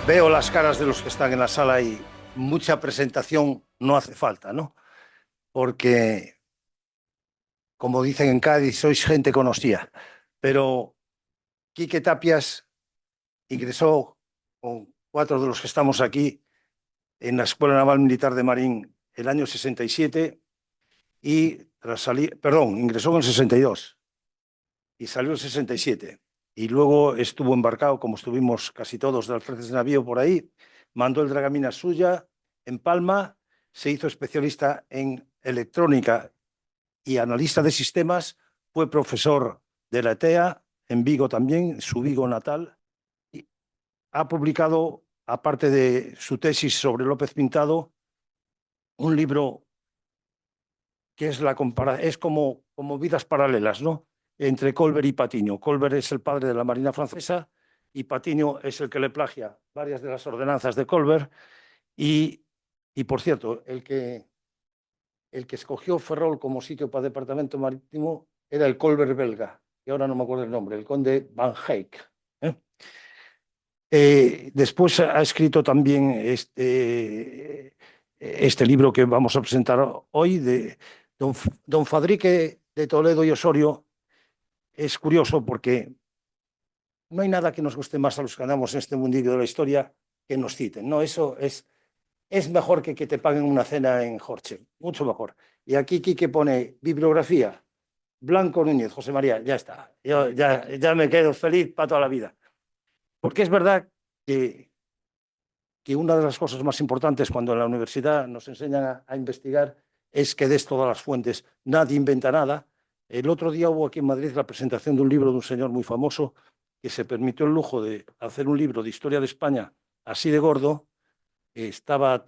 Veo las caras de los que están en la sala y mucha presentación no hace falta, ¿no? Porque, como dicen en Cádiz, sois gente conocida. Pero Quique Tapias ingresó con 4 de los que estamos aquí en la Escuela Naval Militar de Marín el año 67 y tras salir, perdón, ingresó en el 62 y salió el 67. Y luego estuvo embarcado, como estuvimos casi todos de las fuerzas de navío por ahí, mandó el Dragamina suya en Palma, se hizo especialista en electrónica y analista de sistemas, fue profesor de la ETEA en Vigo también, su Vigo natal, y ha publicado, aparte de su tesis sobre López Pintado, un libro que es como vidas paralelas, ¿no? Entre Colbert y Patiño. Colbert es el padre de la Marina francesa y Patiño es el que le plagia varias de las ordenanzas de Colbert. Y por cierto, el que escogió Ferrol como sitio para departamento marítimo era el Colbert belga, que ahora no me acuerdo el nombre, el conde Van Eyck. Después ha escrito también este libro que vamos a presentar hoy de Don Fadrique de Toledo y Osorio. Es curioso porque no hay nada que nos guste más a los que andamos en este mundillo de la historia que nos citen, ¿no? Eso es mejor que te paguen una cena en Jorge, mucho mejor. Y aquí Quique pone bibliografía, Blanco Núñez, José María, ya está. Yo ya me quedo feliz para toda la vida. Porque es verdad que una de las cosas más importantes cuando en la universidad nos enseñan a investigar es que des todas las fuentes. Nadie inventa nada. El otro día hubo aquí en Madrid la presentación de un libro de un señor muy famoso que se permitió el lujo de hacer un libro de historia de España así de gordo. Estaba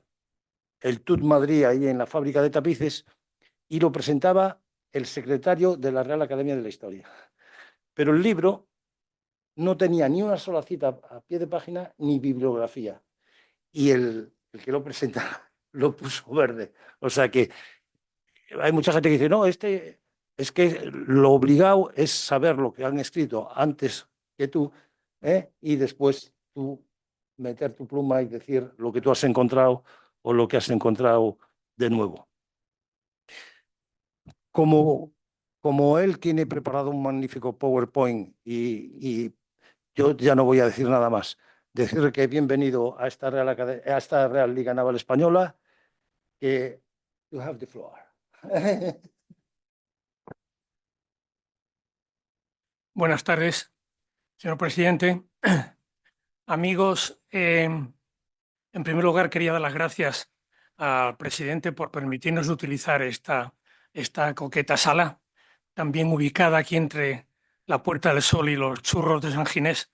el TUT Madrid ahí en la fábrica de tapices y lo presentaba el secretario de la Real Academia de la Historia. Pero el libro no tenía ni una sola cita a pie de página ni bibliografía. Y el que lo presenta lo puso verde. O sea que hay mucha gente que dice, no, es que lo obligado es saber lo que han escrito antes que tú, y después tú meter tu pluma y decir lo que tú has encontrado o lo que has encontrado de nuevo. Como él tiene preparado un magnífico PowerPoint y yo ya no voy a decir nada más. Decir que bienvenido a esta Real Liga Naval Española, que you have the floor. Buenas tardes, señor presidente. Amigos, en primer lugar quería dar las gracias al presidente por permitirnos utilizar esta coqueta sala, también ubicada aquí entre la Puerta del Sol y los Churros de San Ginés.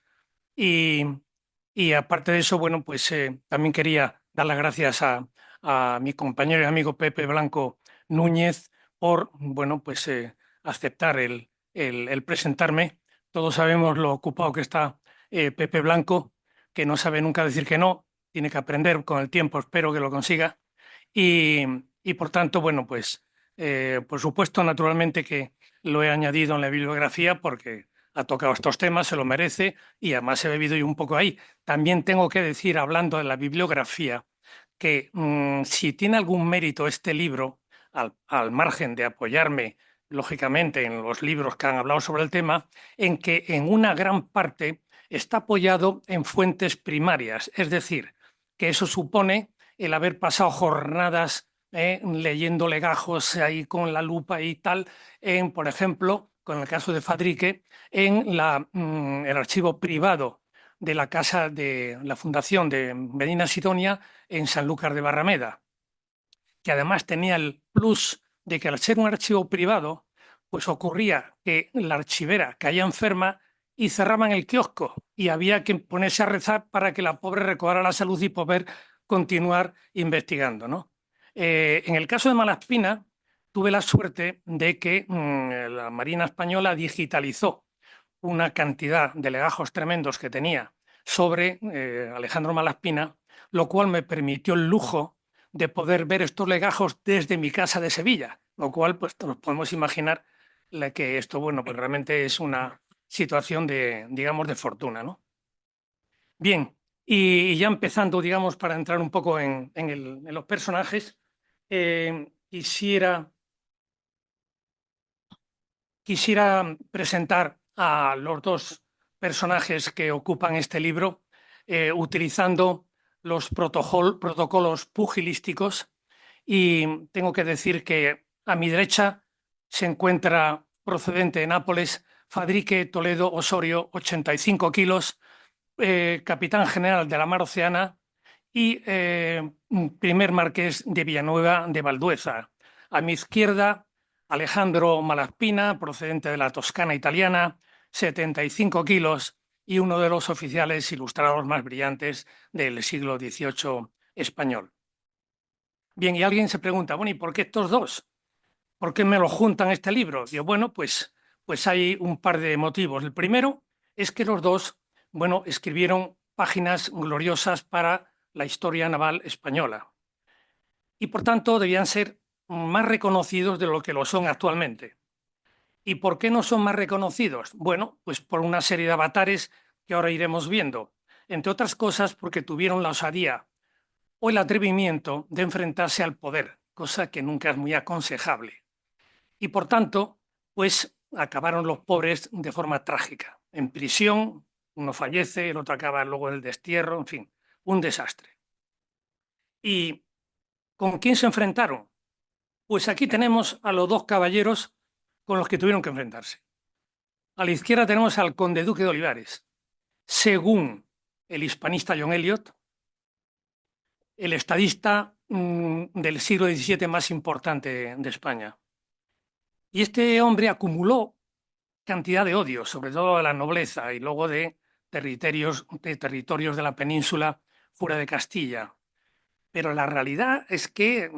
Y aparte de eso, bueno, pues también quería dar las gracias a mi compañero y amigo Pepe Blanco Núñez por, bueno, pues aceptar el presentarme. Todos sabemos lo ocupado que está Pepe Blanco, que no sabe nunca decir que no, tiene que aprender con el tiempo, espero que lo consiga. Y, y por tanto, bueno, pues por supuesto, naturalmente que lo he añadido en la bibliografía porque ha tocado estos temas, se lo merece y además he bebido yo un poco ahí. También tengo que decir, hablando de la bibliografía, que si tiene algún mérito este libro, al margen de apoyarme, lógicamente, en los libros que han hablado sobre el tema, en que en una gran parte está apoyado en fuentes primarias, es decir, que eso supone el haber pasado jornadas leyendo legajos ahí con la lupa y tal, por ejemplo, con el caso de Fadrique, en el archivo privado de la casa de la Fundación de Medina Sidonia en Sanlúcar de Barrameda, que además tenía el plus de que al ser un archivo privado, pues ocurría que la archivera caía enferma y cerraban el kiosco y había que ponerse a rezar para que la pobre recobrara la salud y poder continuar investigando, ¿no? En el caso de Malaspina, tuve la suerte de que la Marina Española digitalizó una cantidad de legajos tremendos que tenía sobre Alejandro Malaspina, lo cual me permitió el lujo de poder ver estos legajos desde mi casa de Sevilla, lo cual pues nos podemos imaginar que esto, bueno, pues realmente es una situación de, digamos, de fortuna, ¿no? Bien, Y ya empezando, digamos, para entrar un poco en los personajes, quisiera presentar a los dos personajes que ocupan este libro, utilizando los protocolos pugilísticos. Y tengo que decir que a mi derecha se encuentra, procedente de Nápoles, Fadrique Toledo Osorio, 85 kilos, capitán general de la Mar Oceana y primer marqués de Villanueva de Valdueza. A mi izquierda, Alejandro Malaspina, procedente de la Toscana italiana, 75 kilos y uno de los oficiales ilustrados más brillantes del siglo XVIII español. Bien, y alguien se pregunta, bueno, ¿y por qué estos dos? ¿Por qué me lo juntan este libro? Digo, bueno, pues hay un par de motivos. El primero es que los dos, bueno, escribieron páginas gloriosas para la historia naval española y por tanto debían ser más reconocidos de lo que lo son actualmente. ¿Y por qué no son más reconocidos? Bueno, pues por una serie de avatares que ahora iremos viendo. Entre otras cosas porque tuvieron la osadía o el atrevimiento de enfrentarse al poder, cosa que nunca es muy aconsejable. Y por tanto, pues acabaron los pobres de forma trágica. En prisión, uno fallece, el otro acaba luego en el destierro, en fin, un desastre. ¿Y con quién se enfrentaron? Pues aquí tenemos a los dos caballeros con los que tuvieron que enfrentarse. A la izquierda tenemos al conde duque de Olivares, según el hispanista John Eliot, el estadista del siglo XVII más importante de España. Y este hombre acumuló cantidad de odio, sobre todo de la nobleza y luego de territorios de la península fuera de Castilla. Pero la realidad es que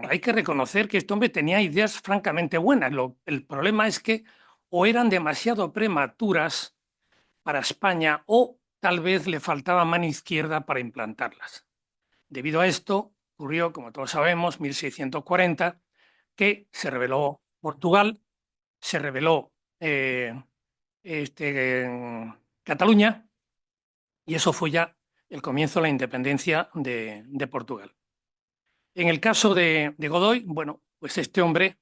hay que reconocer que este hombre tenía ideas francamente buenas. El problema es que o eran demasiado prematuras para España o tal vez le faltaba mano izquierda para implantarlas. Debido a esto, ocurrió, como todos sabemos, 1640, que se rebeló Portugal, se rebeló Cataluña, y eso fue ya el comienzo de la independencia de Portugal. En el caso de Godoy, bueno, pues este hombre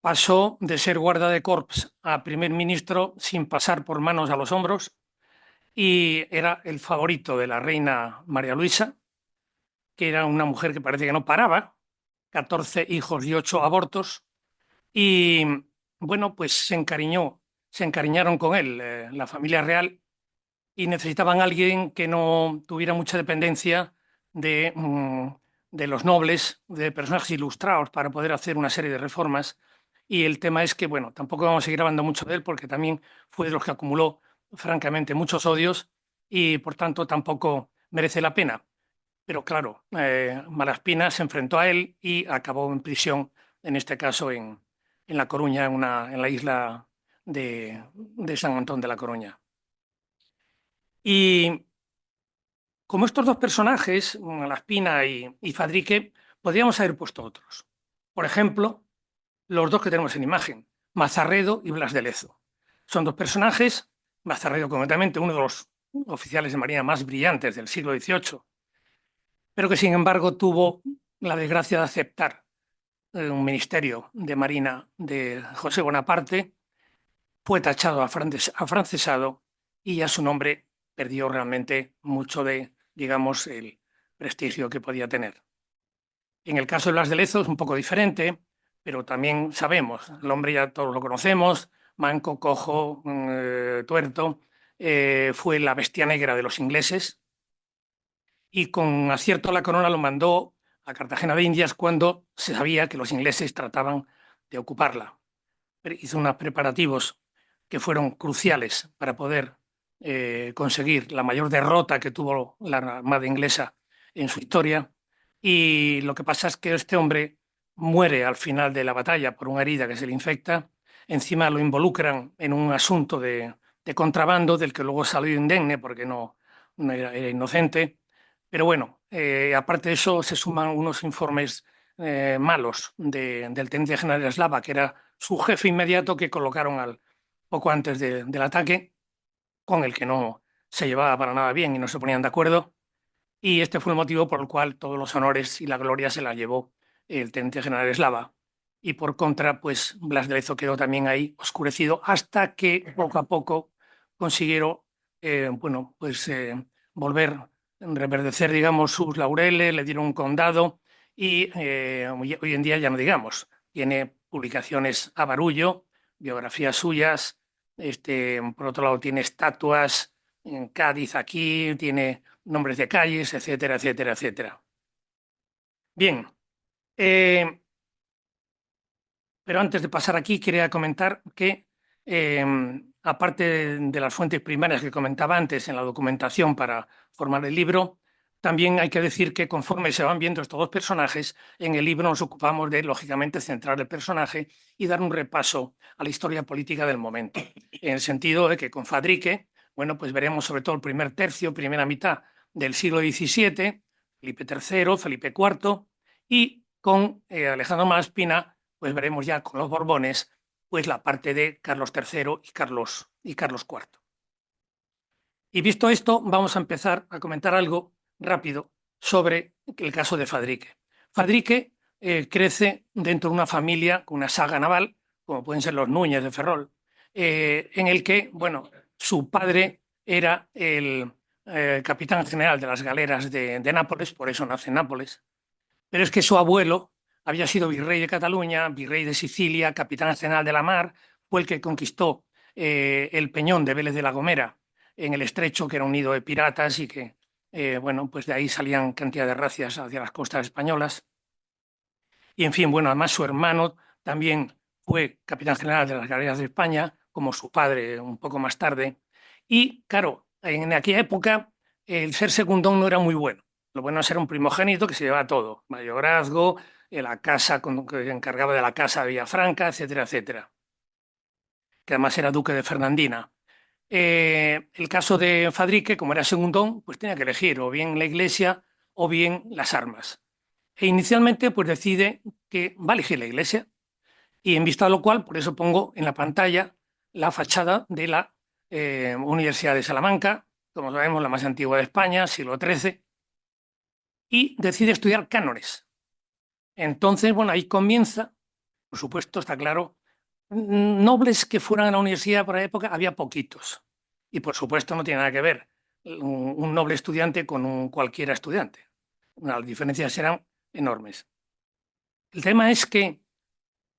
pasó de ser guarda de corps a primer ministro sin pasar por manos a los hombros y era el favorito de la reina María Luisa, que era una mujer que parece que no paraba, 14 hijos y 8 abortos, y bueno, pues se encariñaron con él, la familia real, y necesitaban a alguien que no tuviera mucha dependencia de los nobles, de personajes ilustrados para poder hacer una serie de reformas. Y el tema es que, bueno, tampoco vamos a seguir hablando mucho de él porque también fue de los que acumuló, francamente, muchos odios y, por tanto, tampoco merece la pena. Pero claro, Malaspina se enfrentó a él y acabó en prisión, en este caso en La Coruña, en la isla de San Antón de La Coruña. Y como estos dos personajes, Malaspina y Fadrique, podríamos haber puesto otros. Por ejemplo, los dos que tenemos en imagen, Mazarredo y Blas de Lezo. Son dos personajes, Mazarredo concretamente, uno de los oficiales de marina más brillantes del siglo XVIII, pero que sin embargo tuvo la desgracia de aceptar un ministerio de marina de José Bonaparte, fue tachado afrancesado y ya su nombre perdió realmente mucho de, digamos, el prestigio que podía tener. En el caso de Blas de Lezo es un poco diferente, pero también sabemos, el hombre ya todos lo conocemos, manco, cojo, tuerto, fue la bestia negra de los ingleses y con acierto a la corona lo mandó a Cartagena de Indias cuando se sabía que los ingleses trataban de ocuparla. Hizo unos preparativos que fueron cruciales para poder conseguir la mayor derrota que tuvo la Armada inglesa en su historia. Y lo que pasa es que este hombre muere al final de la batalla por una herida que se le infecta. Encima lo involucran en un asunto de contrabando del que luego salió indemne porque no era inocente. Pero bueno, aparte de eso, se suman unos informes malos del teniente general Eslava, que era su jefe inmediato, que colocaron poco antes del ataque, con el que no se llevaba para nada bien y no se ponían de acuerdo. Y este fue el motivo por el cual todos los honores y la gloria se la llevó el teniente general Eslava. Y por contra, pues Blas de Lezo quedó también ahí oscurecido hasta que poco a poco consiguieron, bueno, pues volver, reverdecer, digamos, sus laureles, le dieron un condado y hoy en día ya no digamos, tiene publicaciones a barullo, biografías suyas, por otro lado tiene estatuas en Cádiz aquí, tiene nombres de calles, etcétera, etcétera, etcétera. Bien, pero antes de pasar aquí, quería comentar que, aparte de las fuentes primarias que comentaba antes en la documentación para formar el libro, también hay que decir que conforme se van viendo estos dos personajes, en el libro nos ocupamos de, lógicamente, centrar el personaje y dar un repaso a la historia política del momento, en el sentido de que con Fadrique, bueno, pues veremos sobre todo el primer tercio, primera mitad del siglo XVII, Felipe III, Felipe IV, y con Alejandro Malaspina pues veremos ya con los Borbones pues la parte de Carlos III y Carlos IV. Y visto esto, vamos a empezar a comentar algo rápido sobre el caso de Fadrique. Fadrique crece dentro de una familia con una saga naval, como pueden ser los Núñez de Ferrol, en el que, bueno, su padre era el capitán general de las galeras de Nápoles, por eso nace en Nápoles, pero es que su abuelo había sido virrey de Cataluña, virrey de Sicilia, capitán general de la mar, fue el que conquistó el peñón de Vélez de la Gomera en el estrecho, que era un nido de piratas y que, bueno, pues de ahí salían cantidad de racias hacia las costas españolas. Y en fin, bueno, además su hermano también fue capitán general de las galeras de España, como su padre un poco más tarde. Y claro, en aquella época el ser segundón no era muy bueno. Lo bueno era ser un primogénito que se llevaba todo, mayorazgo, la casa, que encargaba de la casa de Villafranca, etcétera, etcétera, que además era duque de Fernandina. El caso de Fadrique, como era segundón, pues tenía que elegir o bien la iglesia o bien las armas. E inicialmente pues decide que va a elegir la iglesia y en vista de lo cual, por eso pongo en la pantalla la fachada de la Universidad de Salamanca, como sabemos la más antigua de España, siglo XIII, y decide estudiar cánones. Entonces, bueno, ahí comienza, por supuesto, está claro, nobles que fueran a la universidad por la época había poquitos. Y por supuesto no tiene nada que ver un noble estudiante con un cualquiera estudiante. Las diferencias eran enormes. El tema es que,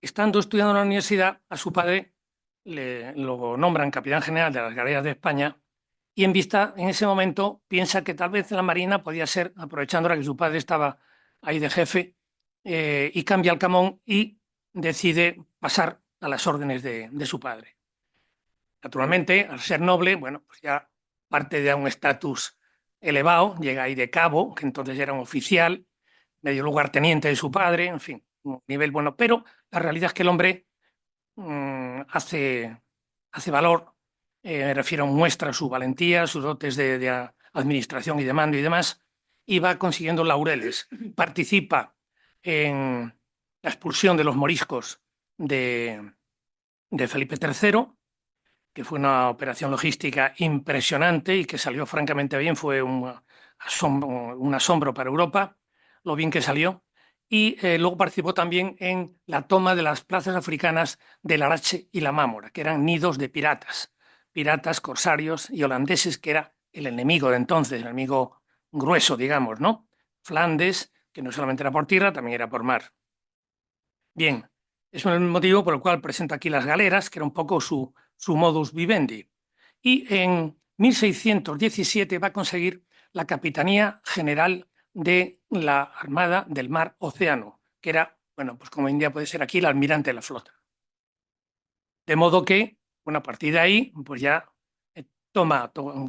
estando estudiando en la universidad, a su padre lo nombran capitán general de las galeras de España y en ese momento, piensa que tal vez la Marina podía ser, aprovechando ahora que su padre estaba ahí de jefe, y cambia el camón y decide pasar a las órdenes de su padre. Naturalmente, al ser noble, bueno, pues ya parte de un estatus elevado, llega ahí de cabo, que entonces era un oficial, medio lugarteniente de su padre, en fin, un nivel bueno, pero la realidad es que el hombre hace valor, me refiero, muestra su valentía, sus dotes de administración y de mando y demás, y va consiguiendo laureles. Participa en la expulsión de los moriscos de Felipe III, que fue una operación logística impresionante y que salió francamente bien, fue un asombro para Europa, lo bien que salió. Y luego participó también en la toma de las plazas africanas de Larache y la Mámora, que eran nidos de piratas, corsarios y holandeses, que era el enemigo de entonces, el enemigo grueso, digamos, ¿no? Flandes, que no solamente era por tierra, también era por mar. Bien, es el motivo por el cual presenta aquí las galeras, que era un poco su modus vivendi. Y en 1617 va a conseguir la Capitanía General de la Armada del Mar Océano, que era, bueno, pues como India puede ser aquí, el almirante de la flota. De modo que, bueno, a partir de ahí, pues ya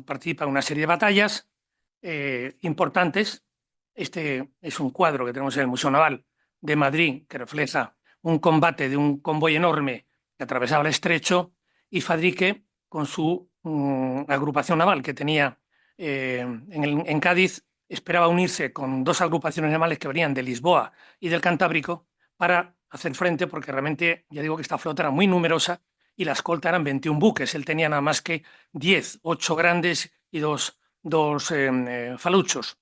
participa en una serie de batallas importantes. Este es un cuadro que tenemos en el Museo Naval de Madrid que refleja un combate de un convoy enorme que atravesaba el estrecho y Fadrique, con su agrupación naval que tenía en Cádiz, esperaba unirse con dos agrupaciones navales que venían de Lisboa y del Cantábrico para hacer frente, porque realmente, ya digo que esta flota era muy numerosa y la escolta eran 21 buques. Él tenía nada más que 10, 8 grandes y dos faluchos.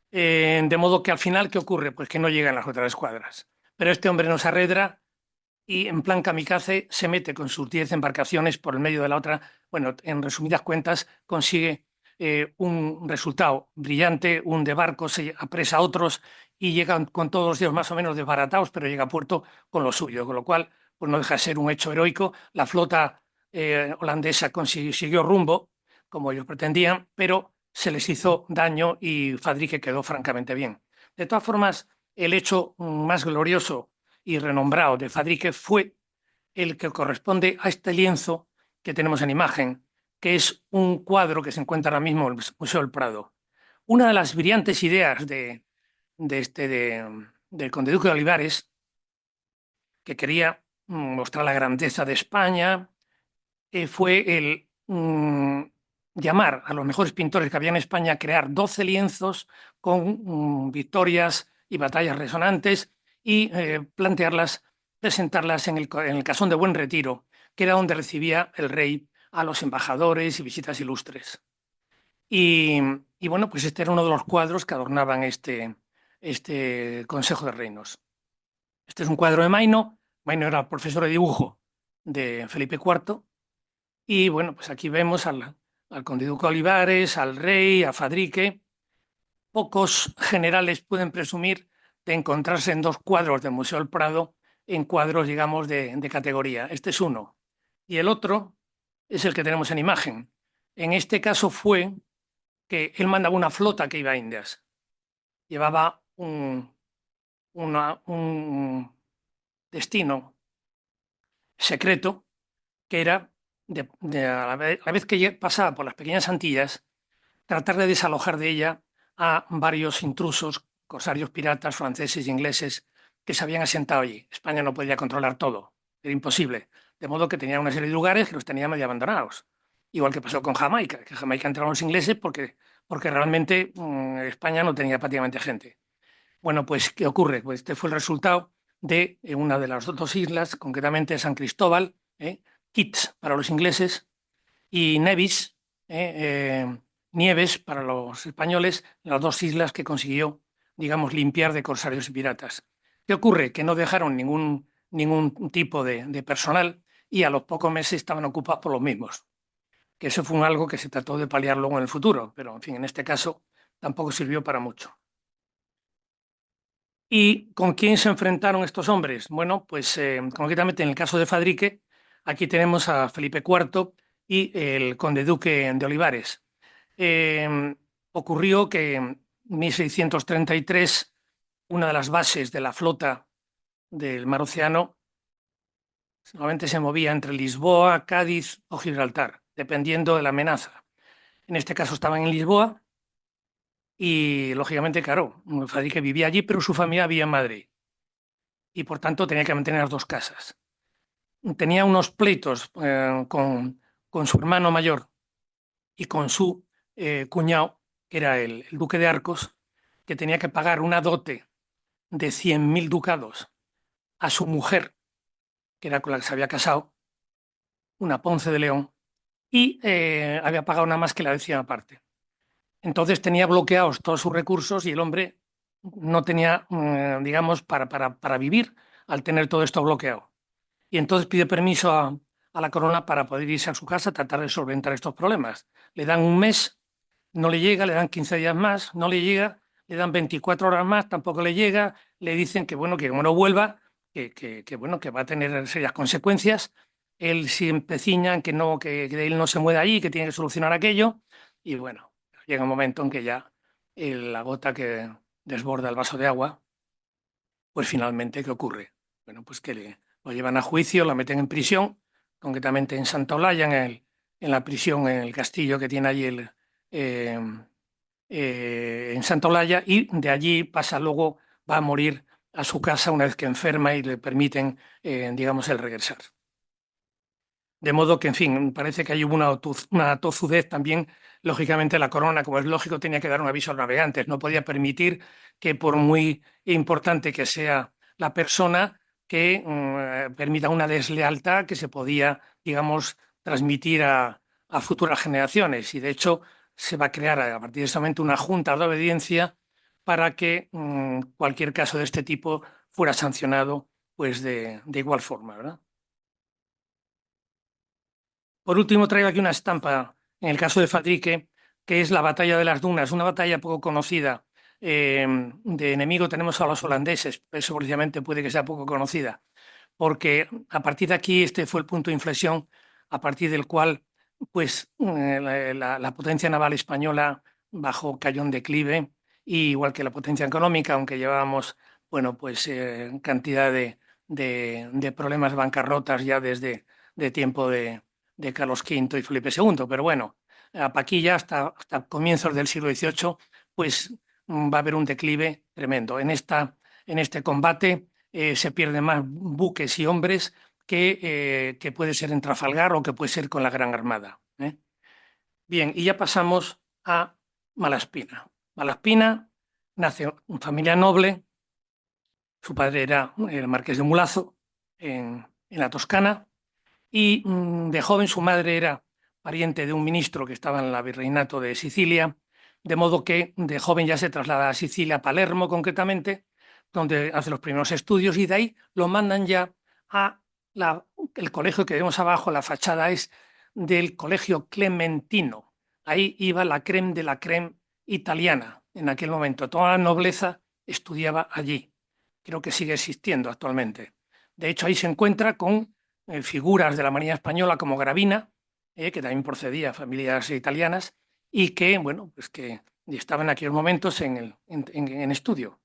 De modo que al final, ¿qué ocurre? Pues que no llegan las otras escuadras. Pero este hombre nos arredra y en plan kamikaze se mete con sus 10 embarcaciones por el medio de la otra. Bueno, en resumidas cuentas, consigue un resultado brillante, un de barco, se apresa a otros y llegan con todos los días más o menos desbaratados, pero llega a puerto con lo suyo, con lo cual pues no deja de ser un hecho heroico. La flota holandesa siguió rumbo, como ellos pretendían, pero se les hizo daño y Fadrique quedó francamente bien. De todas formas, el hecho más glorioso y renombrado de Fadrique fue el que corresponde a este lienzo que tenemos en imagen, que es un cuadro que se encuentra ahora mismo en el Museo del Prado. Una de las brillantes ideas del conde duque de Olivares, que quería mostrar la grandeza de España, fue el llamar a los mejores pintores que había en España a crear 12 lienzos con victorias y batallas resonantes y plantearlas, presentarlas en el Casón de Buen Retiro, que era donde recibía el rey a los embajadores y visitas ilustres. Y, y bueno, pues este era uno de los cuadros que adornaban este Consejo de Reinos. Este es un cuadro de Maino. Maino era profesor de dibujo de Felipe IV. Y bueno, pues aquí vemos al conde duque Olivares, al rey, a Fadrique. Pocos generales pueden presumir de encontrarse en dos cuadros del Museo del Prado, en cuadros, digamos, de categoría. Este es uno. Y el otro es el que tenemos en imagen. En este caso fue que él mandaba una flota que iba a Indias. Llevaba un destino secreto que era, a la vez que pasaba por las pequeñas Antillas, tratar de desalojar de ella a varios intrusos, corsarios piratas franceses e ingleses que se habían asentado allí. España no podía controlar todo, era imposible. De modo que tenía una serie de lugares que los tenía medio abandonados. Igual que pasó con Jamaica, que Jamaica entraron los ingleses porque realmente España no tenía prácticamente gente. Bueno, pues, ¿qué ocurre? Pues este fue el resultado de una de las dos islas, concretamente San Cristóbal, Kitts para los ingleses, y Nevis, Nieves para los españoles, las dos islas que consiguió, digamos, limpiar de corsarios y piratas. ¿Qué ocurre? Que no dejaron ningún tipo de personal y a los pocos meses estaban ocupados por los mismos. Que eso fue algo que se trató de paliar luego en el futuro, pero en fin, en este caso tampoco sirvió para mucho. ¿Y con quién se enfrentaron estos hombres? Bueno, pues concretamente en el caso de Fadrique, aquí tenemos a Felipe IV y el conde duque de Olivares. Ocurrió que en 1633 una de las bases de la flota del Mar Océano solamente se movía entre Lisboa, Cádiz o Gibraltar, dependiendo de la amenaza. En este caso estaban en Lisboa y, lógicamente, claro, Fadrique vivía allí, pero su familia vivía en Madrid y, por tanto, tenía que mantener las dos casas. Tenía unos pleitos con su hermano mayor y con su cuñado, que era el duque de Arcos, que tenía que pagar una dote de 100.000 ducados a su mujer, que era con la que se había casado, una Ponce de León, y había pagado nada más que la décima parte. Entonces tenía bloqueados todos sus recursos y el hombre no tenía, digamos, para vivir al tener todo esto bloqueado. Y entonces pide permiso a la corona para poder irse a su casa a tratar de solventar estos problemas. Le dan un mes, no le llega, le dan 15 días más, no le llega, le dan 24 horas más, tampoco le llega, le dicen que bueno, que como no vuelva, bueno, que va a tener serias consecuencias. Él se empecina en que él no se mueve allí, que tiene que solucionar aquello, y bueno, llega un momento en que ya la gota que desborda el vaso de agua, pues finalmente, ¿qué ocurre? Bueno, pues que lo llevan a juicio, lo meten en prisión, concretamente en Santa Olalla, en la prisión, en el castillo que tiene allí eh, en Santa Olalla, y de allí pasa luego, va a morir a su casa una vez que enferma y le permiten, digamos, el regresar. De modo que, en fin, parece que hay una tozudez también. Lógicamente, la corona, como es lógico, tenía que dar un aviso a los navegantes. No podía permitir que, por muy importante que sea la persona, que permita una deslealtad que se podía, digamos, transmitir a futuras generaciones. Y de hecho se va a crear a partir de ese momento una junta de obediencia para que cualquier caso de este tipo fuera sancionado pues de igual forma, ¿verdad? Por último, traigo aquí una estampa, en el caso de Fadrique, que es la batalla de las dunas, una batalla poco conocida. De enemigo tenemos a los holandeses, eso precisamente puede que sea poco conocida, porque a partir de aquí este fue el punto de inflexión a partir del cual pues, la potencia naval española bajó, cayó en declive, y igual que la potencia económica, aunque llevábamos bueno, pues, cantidad de problemas, bancarrotas ya desde de tiempo de Carlos V y Felipe II, pero bueno, a Paquilla hasta comienzos del siglo XVIII, pues va a haber un declive tremendo. En este combate se pierden más buques y hombres que puede ser en Trafalgar o que puede ser con la Gran Armada. Bien, y ya pasamos a Malaspina. Malaspina nace en familia noble, su padre era el marqués de Mulazo en la Toscana, y de joven su madre era pariente de un ministro que estaba en la virreinato de Sicilia, de modo que de joven ya se traslada a Sicilia, a Palermo concretamente, donde hace los primeros estudios, y de ahí lo mandan ya a el colegio que vemos abajo, la fachada es del Colegio Clementino. Ahí iba la creme de la creme italiana en aquel momento. Toda la nobleza estudiaba allí. Creo que sigue existiendo actualmente. De hecho, ahí se encuentra con figuras de la Marina Española como Gravina, que también procedía de familias italianas, y que, bueno, pues que estaban en aquellos momentos en estudio.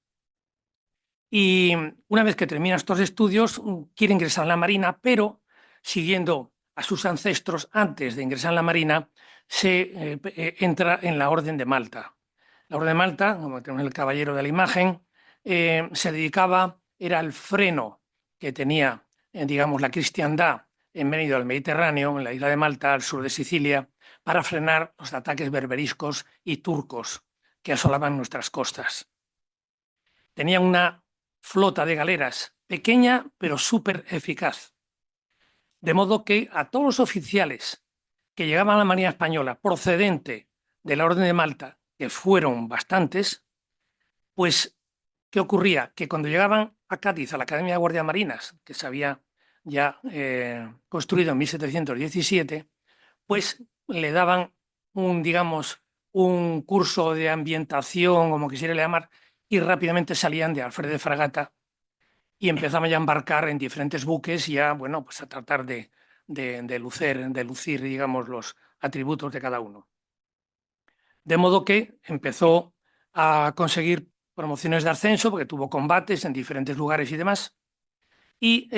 Y una vez que termina estos estudios, quiere ingresar en la Marina, pero siguiendo a sus ancestros antes de ingresar en la Marina, se entra en la Orden de Malta. La Orden de Malta, como tenemos el caballero de la imagen, se dedicaba, era el freno que tenía, digamos, la cristiandad en medio del Mediterráneo, en la isla de Malta, al sur de Sicilia, para frenar los ataques berberiscos y turcos que asolaban nuestras costas. Tenía una flota de galeras pequeña pero súper eficaz. De modo que a todos los oficiales que llegaban a la Marina Española procedente de la Orden de Malta, que fueron bastantes, pues, ¿qué ocurría? Que cuando llegaban a Cádiz, a la Academia de Guardias Marinas, que se había ya construido en 1717, pues le daban digamos, un curso de ambientación, como quisiera llamar, y rápidamente salían de alférez de fragata y empezaban ya a embarcar en diferentes buques y ya, bueno, pues a tratar de lucir, digamos, los atributos de cada uno. De modo que empezó a conseguir promociones de ascenso, porque tuvo combates en diferentes lugares y demás. Y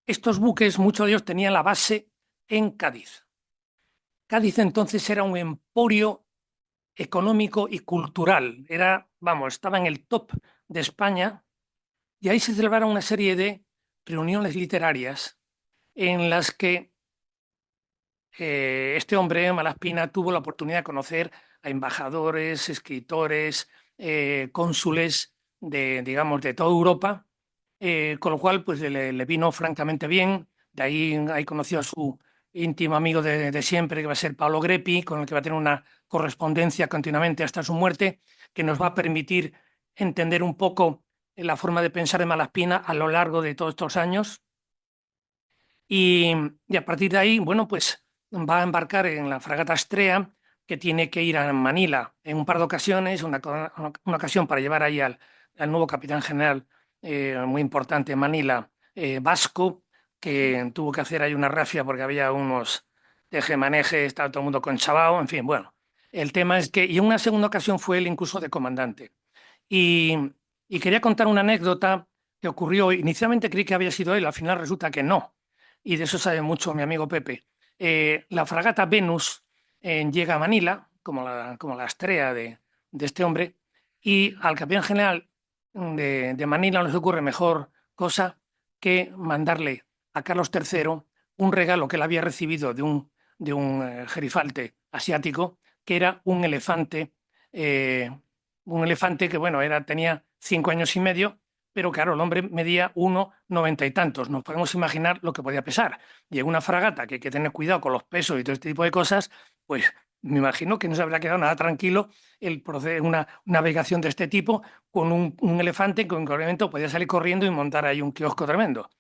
estos buques, muchos de ellos tenían la base en Cádiz. Cádiz entonces era un emporio económico y cultural. Estaba en el top de España, y ahí se celebraron una serie de reuniones literarias en las que este hombre, Malaspina, tuvo la oportunidad de conocer a embajadores, escritores, cónsules digamos, de toda Europa, con lo cual pues, le vino francamente bien. De ahí conoció a su íntimo amigo de siempre, que va a ser Paolo Greppi, con el que va a tener una correspondencia continuamente hasta su muerte, que nos va a permitir entender un poco la forma de pensar de Malaspina a lo largo de todos estos años. Y a partir de ahí, bueno, pues va a embarcar en la fragata Astrea, que tiene que ir a Manila en un par de ocasiones, una ocasión para llevar ahí al nuevo capitán general muy importante en Manila, Vasco, que tuvo que hacer ahí una rafia porque había unos tejemanejes, estaba todo el mundo conchavado, en fin, bueno. El tema es que, y en una segunda ocasión fue él incluso de comandante. Y, y quería contar una anécdota que ocurrió. Inicialmente creí que había sido él, al final resulta que no, y de eso sabe mucho mi amigo Pepe. La fragata Venus llega a Manila, como la estrella de este hombre, y al capitán general de Manila no les ocurre mejor cosa que mandarle a Carlos III un regalo que él había recibido de un gerifalte asiático, que era un elefante que bueno, tenía 5 años y medio, pero claro, el hombre medía 1,90 y tantos. Nos podemos imaginar lo que podía pesar. Y en una fragata que hay que tener cuidado con los pesos y todo este tipo de cosas, pues me imagino que no se habría quedado nada tranquilo una navegación de este tipo con un elefante que en cualquier momento podía salir corriendo y montar ahí un kiosco tremendo.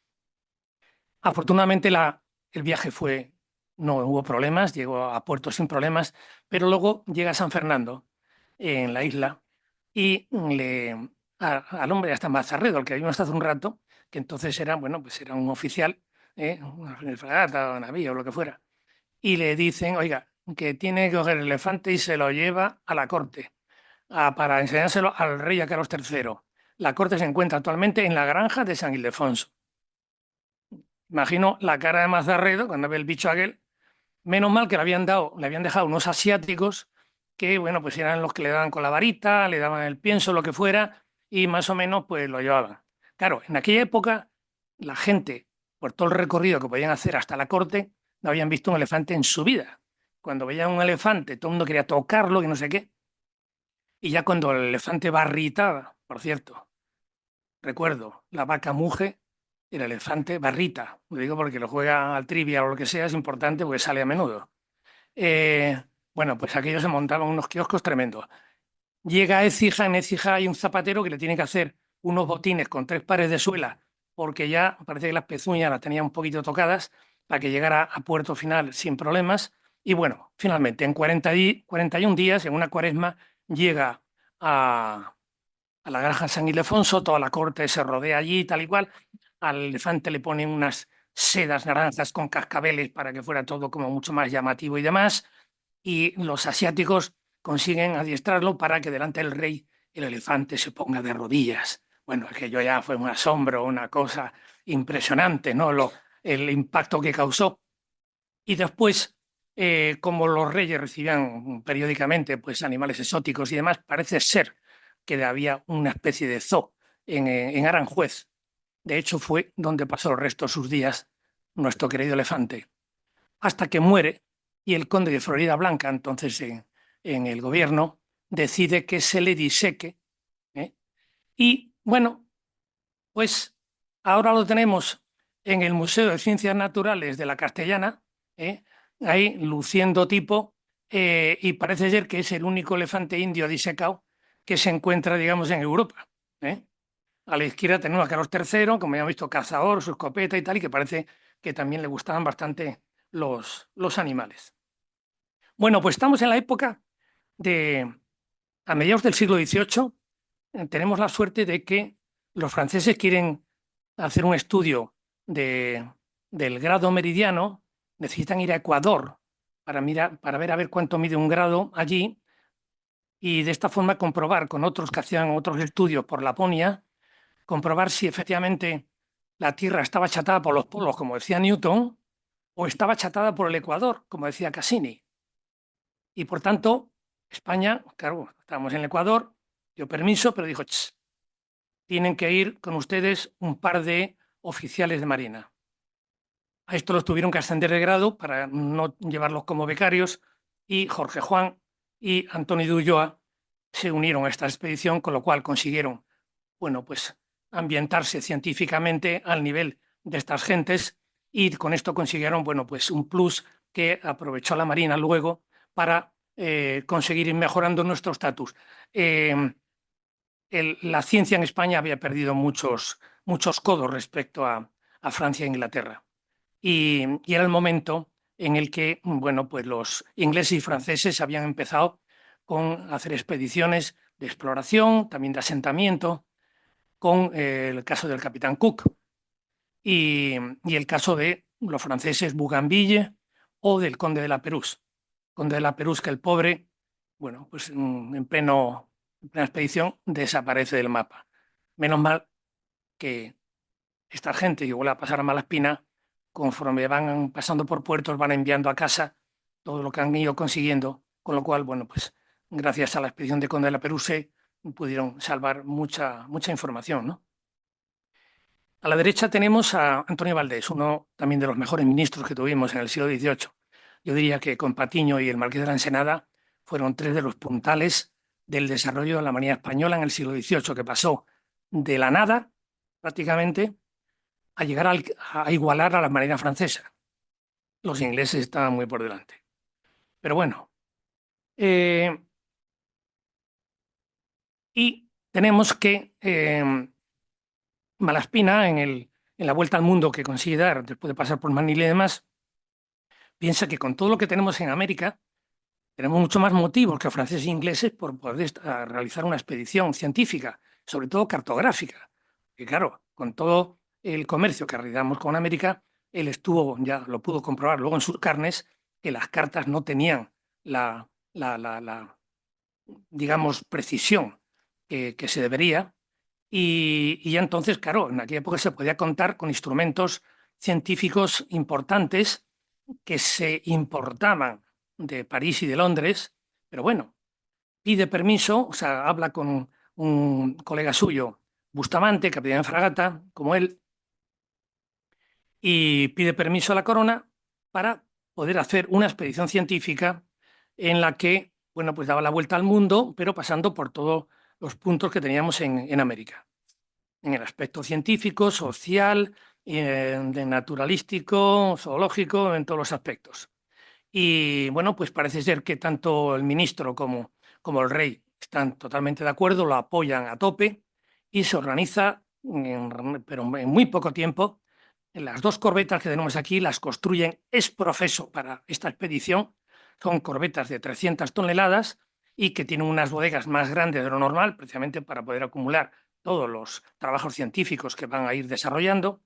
Afortunadamente el viaje no hubo problemas, llegó a puerto sin problemas, pero luego llega a San Fernando, en la isla, y al hombre, hasta Mazarredo, el que vimos hace un rato, que entonces era, bueno, pues era un oficial, una fragata o navío o lo que fuera, y le dicen, oiga, que tiene que coger el elefante y se lo lleva a la corte, para enseñárselo al rey a Carlos III. La corte se encuentra actualmente en la granja de San Ildefonso. Imagino la cara de Mazarredo cuando ve el bicho aquel. Menos mal que le habían dejado unos asiáticos que, bueno, pues eran los que le daban con la varita, le daban el pienso, lo que fuera, y más o menos pues lo llevaban. Claro, en aquella época la gente, por todo el recorrido que podían hacer hasta la corte, no habían visto un elefante en su vida. Cuando veían un elefante, todo el mundo quería tocarlo y no sé qué. Y ya cuando el elefante barritaba, por cierto, recuerdo, la vaca muge, el elefante barrita. Lo digo porque lo juega al trivia o lo que sea, es importante porque sale a menudo. Eh, bueno, pues aquellos se montaban unos kioscos tremendos. Llega a Écija, en Écija hay un zapatero que le tiene que hacer unos botines con 3 pares de suela, porque ya parece que las pezuñas las tenía un poquito tocadas, para que llegara a puerto final sin problemas. Y bueno, finalmente, en 41 días, en una cuaresma, llega a la granja San Ildefonso, toda la corte se rodea allí, tal y cual. Al elefante le ponen unas sedas naranjas con cascabeles para que fuera todo como mucho más llamativo y demás. Y los asiáticos consiguen adiestrarlo para que delante del rey el elefante se ponga de rodillas. Bueno, aquello ya fue un asombro, una cosa impresionante, ¿no? El impacto que causó. Y después, como los reyes recibían periódicamente pues, animales exóticos y demás, parece ser que había una especie de zoo en Aranjuez. De hecho, fue donde pasó el resto de sus días nuestro querido elefante, hasta que muere y el conde de Florida Blanca, entonces en el gobierno, decide que se le diseque. ¿Eh? Y bueno, pues ahora lo tenemos en el Museo de Ciencias Naturales de la Castellana, ¿eh? Ahí luciendo tipo, y parece ser que es el único elefante indio disecado que se encuentra, digamos, en Europa. ¿Eh? A la izquierda tenemos a Carlos III, como ya hemos visto, cazador, su escopeta y tal, y que parece que también le gustaban bastante los animales. Bueno, pues estamos en la época de, a mediados del siglo XVIII, tenemos la suerte de que los franceses quieren hacer un estudio del grado meridiano, necesitan ir a Ecuador para ver a ver cuánto mide un grado allí y de esta forma comprobar con otros que hacían otros estudios por Laponia, comprobar si efectivamente la Tierra estaba achatada por los polos, como decía Newton, o estaba achatada por el Ecuador, como decía Cassini. Y por tanto, España, claro, estábamos en el Ecuador, dio permiso, pero dijo, tienen que ir con ustedes un par de oficiales de Marina. A esto los tuvieron que ascender de grado para no llevarlos como becarios y Jorge Juan y Antonio de Ulloa se unieron a esta expedición, con lo cual consiguieron, bueno, pues ambientarse científicamente al nivel de estas gentes y con esto consiguieron, bueno, pues un plus que aprovechó la Marina luego para conseguir ir mejorando nuestro estatus. La ciencia en España había perdido muchos codos respecto a Francia e Inglaterra. Y era el momento en el que, bueno, pues los ingleses y franceses habían empezado con hacer expediciones de exploración, también de asentamiento, con el caso del capitán Cook y el caso de los franceses Bougainville o del conde de la Perús. Conde de la Perús, que el pobre, bueno, pues en plena expedición desaparece del mapa. Menos mal que esta gente que vuelve a pasar a Malaspina, conforme van pasando por puertos, van enviando a casa todo lo que han ido consiguiendo, con lo cual, bueno, pues gracias a la expedición de Conde de la Perú se pudieron salvar mucha información, ¿no? A la derecha tenemos a Antonio Valdés, uno también de los mejores ministros que tuvimos en el siglo XVIII. Yo diría que con Patiño y el Marqués de la Ensenada fueron tres de los puntales del desarrollo de la manía española en el siglo XVIII, que pasó de la nada prácticamente a llegar a igualar a la Marina francesa. Los ingleses estaban muy por delante. Pero bueno, y tenemos que Malaspina, en la vuelta al mundo que consigue dar después de pasar por Manila y demás, piensa que con todo lo que tenemos en América, tenemos mucho más motivos que franceses e ingleses por poder realizar una expedición científica, sobre todo cartográfica. Y claro, con todo el comercio que realizamos con América, él estuvo, ya lo pudo comprobar luego en sus carnes, que las cartas no tenían la digamos, precisión que se debería. Y ya entonces, claro, en aquella época se podía contar con instrumentos científicos importantes que se importaban de París y de Londres, pero bueno, pide permiso, o sea, habla con un colega suyo, Bustamante, capitán de fragata, como él, y pide permiso a la corona para poder hacer una expedición científica en la que, bueno, pues daba la vuelta al mundo, pero pasando por todos los puntos que teníamos en América, en el aspecto científico, social, de naturalístico, zoológico, en todos los aspectos. Y bueno, pues parece ser que tanto el ministro como el rey están totalmente de acuerdo, lo apoyan a tope y se organiza, pero en muy poco tiempo. Las dos corbetas que tenemos aquí las construyen ex profeso para esta expedición. Son corbetas de 300 toneladas y que tienen unas bodegas más grandes de lo normal, precisamente para poder acumular todos los trabajos científicos que van a ir desarrollando.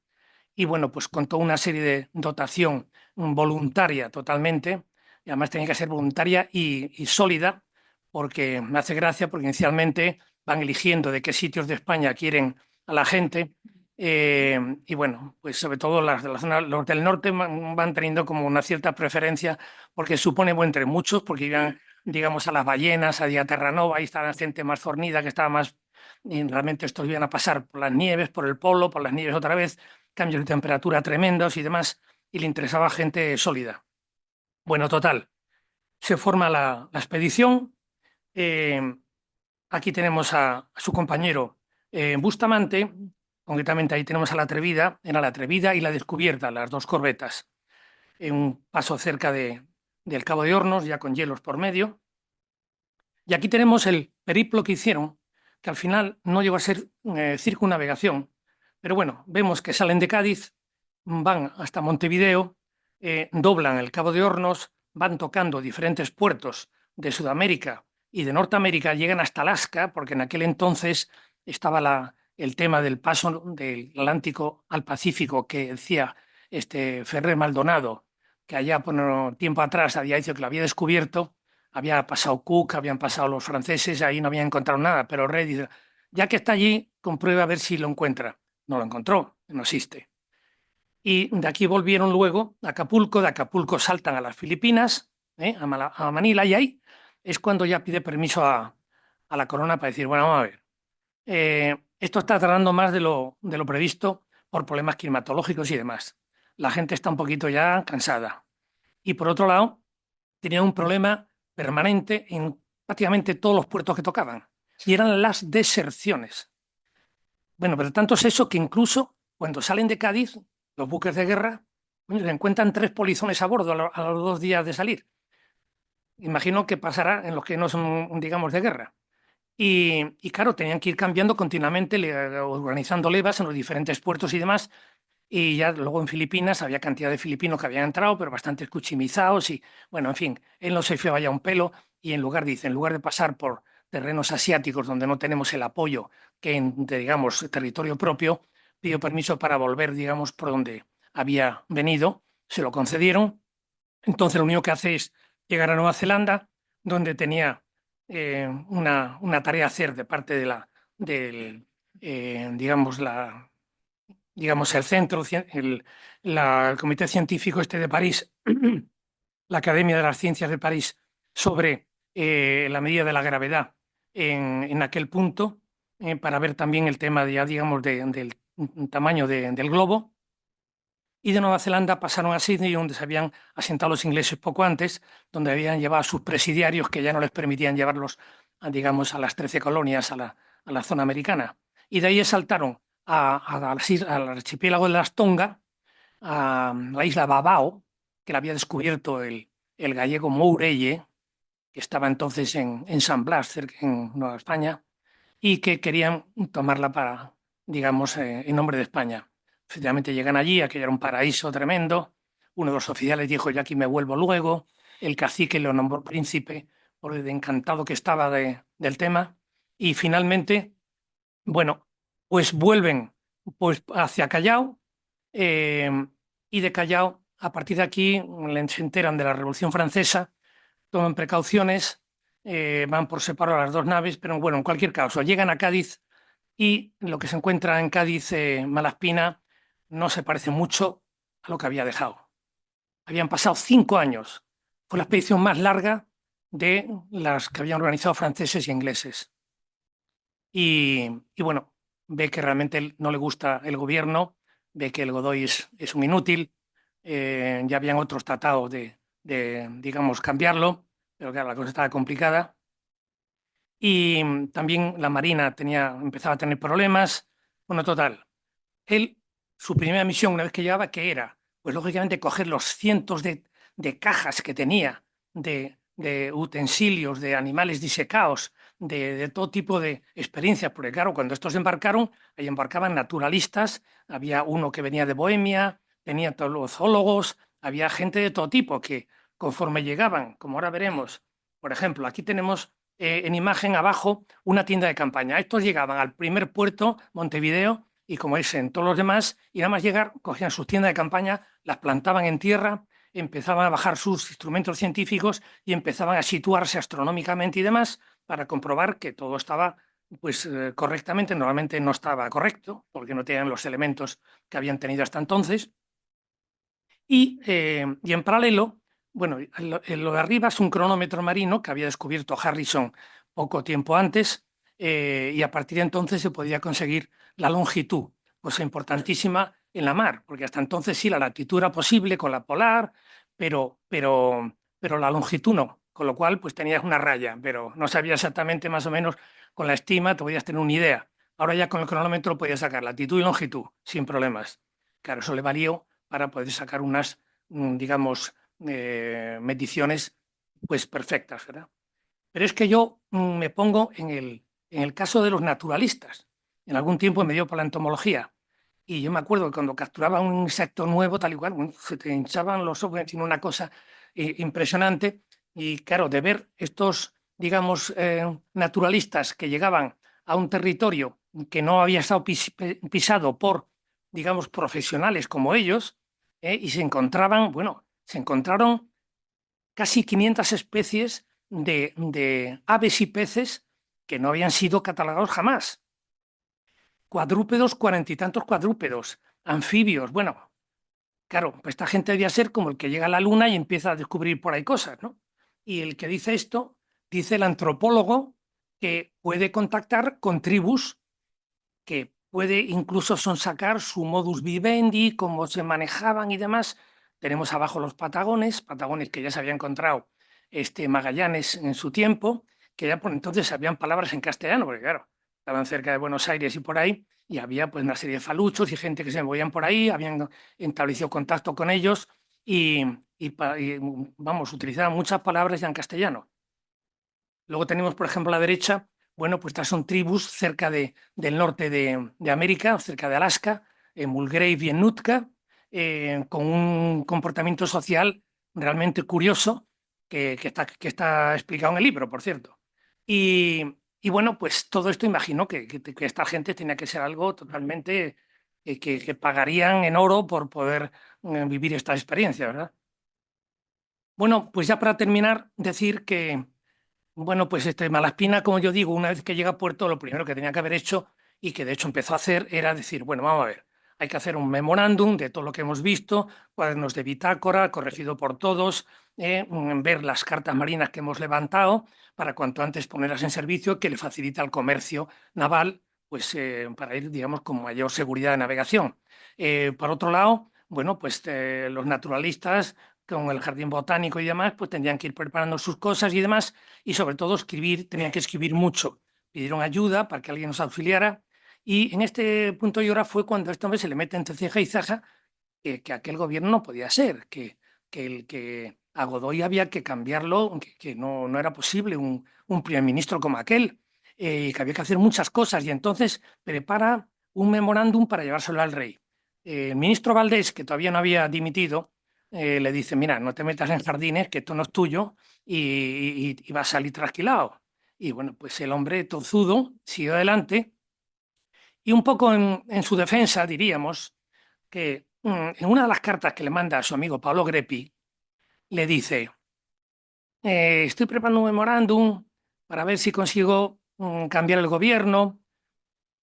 Y bueno, pues con toda una serie de dotación voluntaria totalmente, y además tiene que ser voluntaria y sólida, porque me hace gracia, porque inicialmente van eligiendo de qué sitios de España quieren a la gente, y bueno, pues sobre todo las de la zona, los del norte van teniendo como una cierta preferencia, porque supone buen entre muchos, porque iban, digamos, a las ballenas, a Terranova, ahí estaba gente más fornida, que estaba más, y realmente estos iban a pasar por las nieves, por el polo, por las nieves otra vez, cambios de temperatura tremendos y demás, y le interesaba gente sólida. Bueno, total, se forma la expedición. eh, Aquí tenemos a su compañero Bustamante, concretamente ahí tenemos a la Atrevida, era la Atrevida y la Descubierta, las dos corbetas, en un paso cerca del Cabo de Hornos, ya con hielos por medio. Y aquí tenemos el periplo que hicieron, que al final no llegó a ser circunnavegación, pero bueno, vemos que salen de Cádiz, van hasta Montevideo, doblan el Cabo de Hornos, van tocando diferentes puertos de Sudamérica y de Norteamérica, llegan hasta Alaska, porque en aquel entonces estaba el tema del paso del Atlántico al Pacífico que decía este Ferrer Maldonado, que allá por un tiempo atrás había dicho que lo había descubierto. Había pasado Cook, habían pasado los franceses, ahí no habían encontrado nada, pero Rey dice, ya que está allí, comprueba a ver si lo encuentra. No lo encontró, no existe. Y de aquí volvieron luego a Acapulco, de Acapulco saltan a las Filipinas, a Manila, y ahí es cuando ya pide permiso a la corona para decir, bueno, vamos a ver, esto está tardando más de lo previsto por problemas climatológicos y demás. La gente está un poquito ya cansada. Y por otro lado, tenía un problema permanente en prácticamente todos los puertos que tocaban, y eran las deserciones. Bueno, pero tanto es eso que incluso cuando salen de Cádiz, los buques de guerra, coño, se encuentran 3 polizones a bordo a los 2 días de salir. Imagino que pasará en los que no son, digamos, de guerra. Y claro, tenían que ir cambiando continuamente, organizando levas en los diferentes puertos y demás. Y ya luego en Filipinas había cantidad de filipinos que habían entrado, pero bastante cuchimizados y, bueno, en fin, él no se fiaba ya un pelo y dice, en lugar de pasar por terrenos asiáticos donde no tenemos el apoyo que en, digamos, territorio propio, pidió permiso para volver, digamos, por donde había venido, se lo concedieron. Entonces lo único que hace es llegar a Nueva Zelanda, donde tenía una tarea a hacer de parte de digamos, el centro, el Comité Científico este de París, la Academia de las Ciencias de París, sobre la medida de la gravedad en aquel punto, para ver también el tema de, ya, digamos, del tamaño del globo. Y de Nueva Zelanda pasaron a Sídney, donde se habían asentado los ingleses poco antes, donde habían llevado a sus presidiarios que ya no les permitían llevarlos, digamos, a las 13 colonias, a la zona americana. Y de ahí saltaron al archipiélago de las Tonga, a la isla Babao, que la había descubierto el gallego Mourelle, que estaba entonces en San Blas, cerca en Nueva España, y que querían tomarla para, digamos, en nombre de España. Efectivamente llegan allí, aquello era un paraíso tremendo. Uno de los oficiales dijo, yo aquí me vuelvo luego. El cacique lo nombró príncipe por el encantado que estaba del tema. Y finalmente, bueno, pues vuelven pues, hacia Callao, eh, y de Callao, a partir de aquí, se enteran de la Revolución Francesa, toman precauciones, van por separado a las dos naves, pero bueno, en cualquier caso, llegan a Cádiz y lo que se encuentra en Cádiz, Malaspina, no se parece mucho a lo que había dejado. Habían pasado 5 años. Fue la expedición más larga de las que habían organizado franceses y ingleses. Y bueno, ve que realmente no le gusta el gobierno, ve que el Godoy es un inútil, ya habían otros tratados digamos, cambiarlo, pero claro, la cosa estaba complicada. Y también la Marina empezaba a tener problemas. Bueno, total, él, su primera misión, una vez que llegaba, ¿qué era? Pues lógicamente coger los cientos de cajas que tenía, de utensilios, de animales disecados, de todo tipo de experiencias, porque claro, cuando estos embarcaron, ahí embarcaban naturalistas, había uno que venía de Bohemia, tenía todos los zoólogos, había gente de todo tipo que conforme llegaban, como ahora veremos, por ejemplo, aquí tenemos en imagen abajo una tienda de campaña. Estos llegaban al primer puerto, Montevideo, y como es en todos los demás, y nada más llegar, cogían sus tiendas de campaña, las plantaban en tierra, empezaban a bajar sus instrumentos científicos y empezaban a situarse astronómicamente y demás para comprobar que todo estaba pues, correctamente. Normalmente no estaba correcto, porque no tenían los elementos que habían tenido hasta entonces. Y en paralelo, bueno, lo de arriba es un cronómetro marino que había descubierto Harrison poco tiempo antes, y a partir de entonces se podía conseguir la longitud, cosa importantísima en la mar, porque hasta entonces sí la latitud era posible con la polar, pero la longitud no, con lo cual pues tenías una raya, pero no sabías exactamente más o menos con la estima, te podías tener una idea. Ahora ya con el cronómetro podías sacar latitud y longitud sin problemas. Claro, eso le valió para poder sacar unas, digamos, mediciones pues perfectas, ¿verdad? Pero es que yo me pongo en el caso de los naturalistas. En algún tiempo me dio por la entomología y yo me acuerdo que cuando capturaba un insecto nuevo, tal y cual, bueno, se te hinchaban los ojos, tiene una cosa impresionante. Y claro, de ver estos, digamos, naturalistas que llegaban a un territorio que no había estado pisado por, digamos, profesionales como ellos, y se encontraban, bueno, se encontraron casi 500 especies de aves y peces que no habían sido catalogados jamás. Cuadrúpedos, 40 y tantos cuadrúpedos, anfibios. Bueno, claro, pues esta gente debía ser como el que llega a la luna y empieza a descubrir por ahí cosas, ¿no? Y el que dice esto, dice el antropólogo que puede contactar con tribus, que puede incluso sonsacar su modus vivendi, cómo se manejaban y demás. Tenemos abajo los Patagones que ya se había encontrado Magallanes en su tiempo, que ya por entonces habían palabras en castellano, porque claro, estaban cerca de Buenos Aires y por ahí, y había pues una serie de faluchos y gente que se movían por ahí, habían establecido contacto con ellos y, vamos, utilizaban muchas palabras ya en castellano. Luego tenemos, por ejemplo, a la derecha, bueno, pues estas son tribus cerca del norte de América, o cerca de Alaska, en Mulgrave y en Nootka, con un comportamiento social realmente curioso que está explicado en el libro, por cierto. Y bueno, pues todo esto imagino que esta gente tenía que ser algo totalmente que pagarían en oro por poder vivir esta experiencia, ¿verdad? Bueno, pues ya para terminar, decir que bueno, pues Malaspina, como yo digo, una vez que llega a puerto, lo primero que tenía que haber hecho y que de hecho empezó a hacer era decir, bueno, vamos a ver, hay que hacer un memorándum de todo lo que hemos visto, cuadernos de bitácora, corregido por todos, ver las cartas marinas que hemos levantado para cuanto antes ponerlas en servicio, que le facilita el comercio naval, pues para ir, digamos, con mayor seguridad de navegación. Por otro lado, bueno, pues los naturalistas con el jardín botánico y demás, pues tendrían que ir preparando sus cosas y demás, y sobre todo escribir, tenían que escribir mucho. Pidieron ayuda para que alguien nos auxiliara, Y en este punto y hora fue cuando este hombre se le mete entre ceja y ceja que aquel gobierno no podía ser, que a Godoy había que cambiarlo, que no era posible un primer ministro como aquel, y que había que hacer muchas cosas. Y entonces prepara un memorándum para llevárselo al rey. El ministro Valdés, que todavía no había dimitido, le dice, mira, no te metas en jardines, que esto no es tuyo, y va a salir trasquilado. Y bueno, pues el hombre tozudo siguió adelante, y un poco en su defensa diríamos que en una de las cartas que le manda a su amigo Pablo Greppi, le dice, estoy preparando un memorándum para ver si consigo cambiar el gobierno,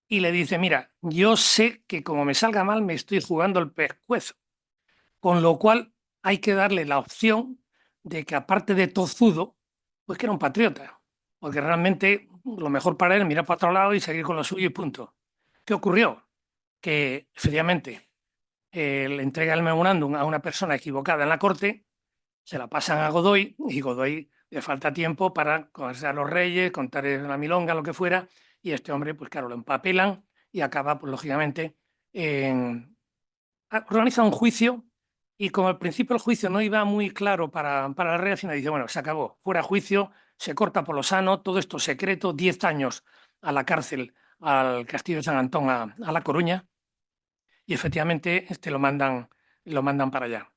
y le dice, mira, yo sé que como me salga mal me estoy jugando el pescuezo, con lo cual hay que darle la opción de que aparte de tozudo, pues que era un patriota, porque realmente lo mejor para él es mirar para otro lado y seguir con lo suyo y punto. ¿Qué ocurrió? Que efectivamente le entrega el memorándum a una persona equivocada en la corte, se la pasan a Godoy y Godoy le falta tiempo para conocer a los reyes, contar la milonga, lo que fuera, y este hombre, pues claro, lo empapelan y acaba, pues lógicamente, organiza un juicio y como al principio el juicio no iba muy claro para la rey, al final dice, bueno, se acabó, fuera juicio, se corta por lo sano, todo esto secreto, 10 años a la cárcel, al castillo de San Antón, a La Coruña, y efectivamente lo mandan para allá.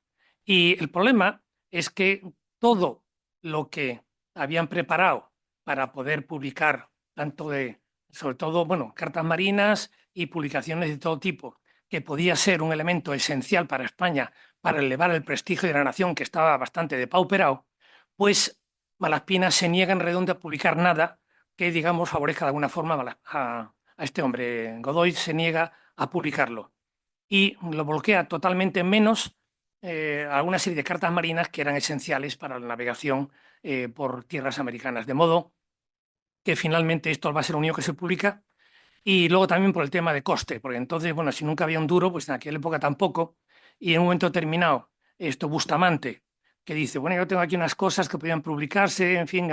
Y el problema es que todo lo que habían preparado para poder publicar, tanto sobre todo, bueno, cartas marinas y publicaciones de todo tipo, que podía ser un elemento esencial para España para elevar el prestigio de la nación, que estaba bastante depauperado, pues Malaspina se niega en redondo a publicar nada que, digamos, favorezca de alguna forma a este hombre. Godoy se niega a publicarlo y lo bloquea totalmente, menos alguna serie de cartas marinas que eran esenciales para la navegación por tierras americanas. De modo que finalmente esto va a ser lo único que se publica. Y luego también por el tema de coste, porque entonces, bueno, si nunca había un duro, pues en aquella época tampoco. Y en un momento determinado, esto Bustamante, que dice, bueno, yo tengo aquí unas cosas que podían publicarse, en fin,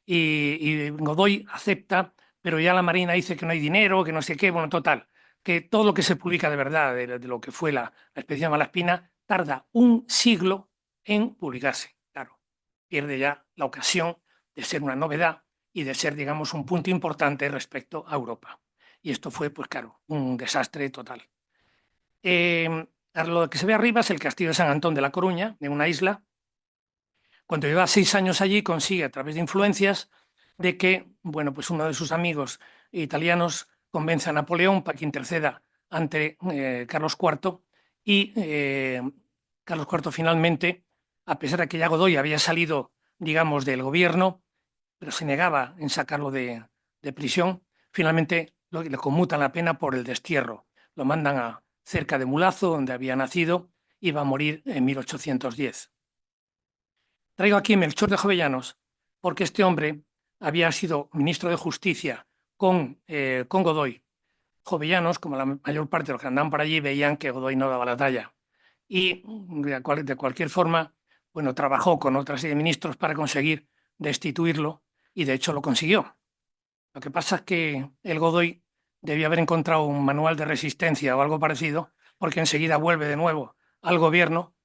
y Godoy acepta, pero ya la Marina dice que no hay dinero, que no sé qué, bueno, total, que todo lo que se publica de verdad, de lo que fue la expedición de Malaspina, tarda un siglo en publicarse. Claro, pierde ya la ocasión de ser una novedad y de ser, digamos, un punto importante respecto a Europa. Y esto fue, pues claro, un desastre total. Lo que se ve arriba es el castillo de San Antón de La Coruña, de una isla. Cuando lleva 6 años allí, consigue, a través de influencias, de que, bueno, pues uno de sus amigos italianos convence a Napoleón para que interceda ante Carlos IV, y Carlos IV finalmente, a pesar de que ya Godoy había salido, digamos, del gobierno, pero se negaba en sacarlo de prisión, finalmente le conmutan la pena por el destierro. Lo mandan a cerca de Mulazo, donde había nacido, y va a morir en 1810. Traigo aquí Melchor de Jovellanos porque este hombre había sido ministro de Justicia con Godoy. Jovellanos, como la mayor parte de los que andaban por allí, veían que Godoy no daba la talla. Y de cualquier forma, bueno, trabajó con otra serie de ministros para conseguir destituirlo, y de hecho lo consiguió. Lo que pasa es que el Godoy debía haber encontrado un manual de resistencia o algo parecido, porque enseguida vuelve de nuevo al gobierno,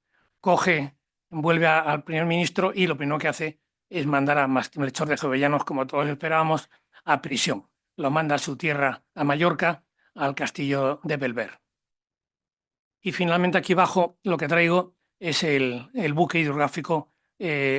vuelve al primer ministro, y lo primero que hace es mandar a Melchor de Jovellanos, como todos esperábamos, a prisión. Lo manda a su tierra, a Mallorca, al castillo de Belver. Y finalmente aquí abajo lo que traigo es el buque hidrográfico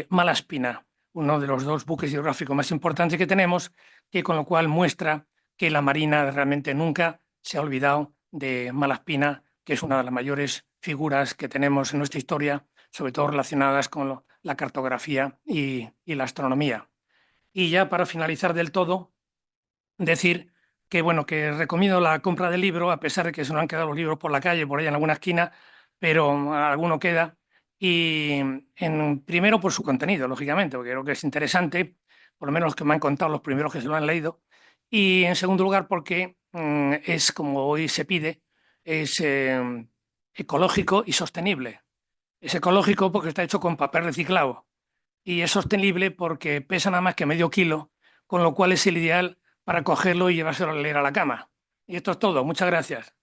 Malaspina, uno de los dos buques hidrográficos más importantes que tenemos, que con lo cual muestra que la Marina realmente nunca se ha olvidado de Malaspina, que es una de las mayores figuras que tenemos en nuestra historia, sobre todo relacionadas con la cartografía y la astronomía. Y ya para finalizar del todo, decir que, bueno, que recomiendo la compra del libro, a pesar de que se nos han quedado los libros por la calle, por ahí en alguna esquina, pero alguno queda. Y primero por su contenido, lógicamente, porque creo que es interesante, por lo menos los que me han contado los primeros que se lo han leído. Y en segundo lugar porque es, como hoy se pide, es ecológico y sostenible. Es ecológico porque está hecho con papel reciclado, y es sostenible porque pesa nada más que medio kilo, con lo cual es el ideal para cogerlo y llevárselo a leer a la cama. Y esto es todo. Muchas gracias.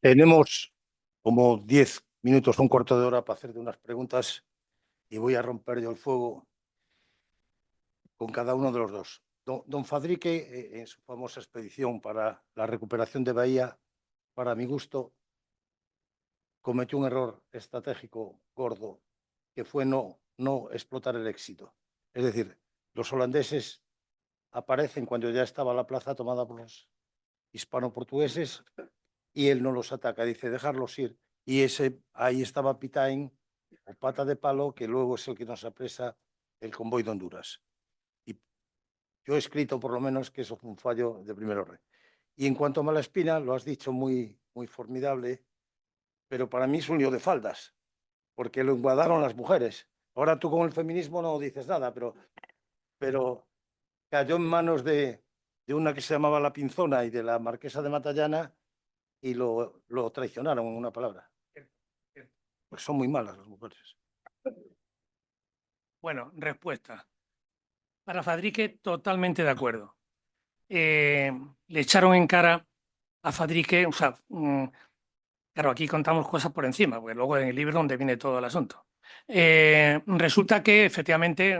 Tenemos como 10 minutos, un cuarto de hora para hacerte unas preguntas y voy a romper yo el fuego con cada uno de los dos. Don Fadrique, en su famosa expedición para la recuperación de Bahía, para mi gusto, cometió un error estratégico gordo, que fue no explotar el éxito. Es decir, los holandeses aparecen cuando ya estaba la plaza tomada por los hispano-portugueses y él no los ataca, dice dejarlos ir. Y ahí estaba Pitain, o Pata de Palo, que luego es el que nos apresa el convoy de Honduras. Y yo he escrito por lo menos que eso fue un fallo de primer orden. Y en cuanto a Malaspina, lo has dicho muy formidable, pero para mí es un lío de faldas, porque lo enguadaron las mujeres. Ahora tú con el feminismo no dices nada, pero cayó en manos de una que se llamaba La Pinzona y de la marquesa de Matallana y lo traicionaron, en una palabra. Pues son muy malas las mujeres. Bueno, respuesta. Para Fadrique, totalmente de acuerdo. Le echaron en cara a Fadrique, o sea, claro, aquí contamos cosas por encima, porque luego en el libro es donde viene todo el asunto. Resulta que efectivamente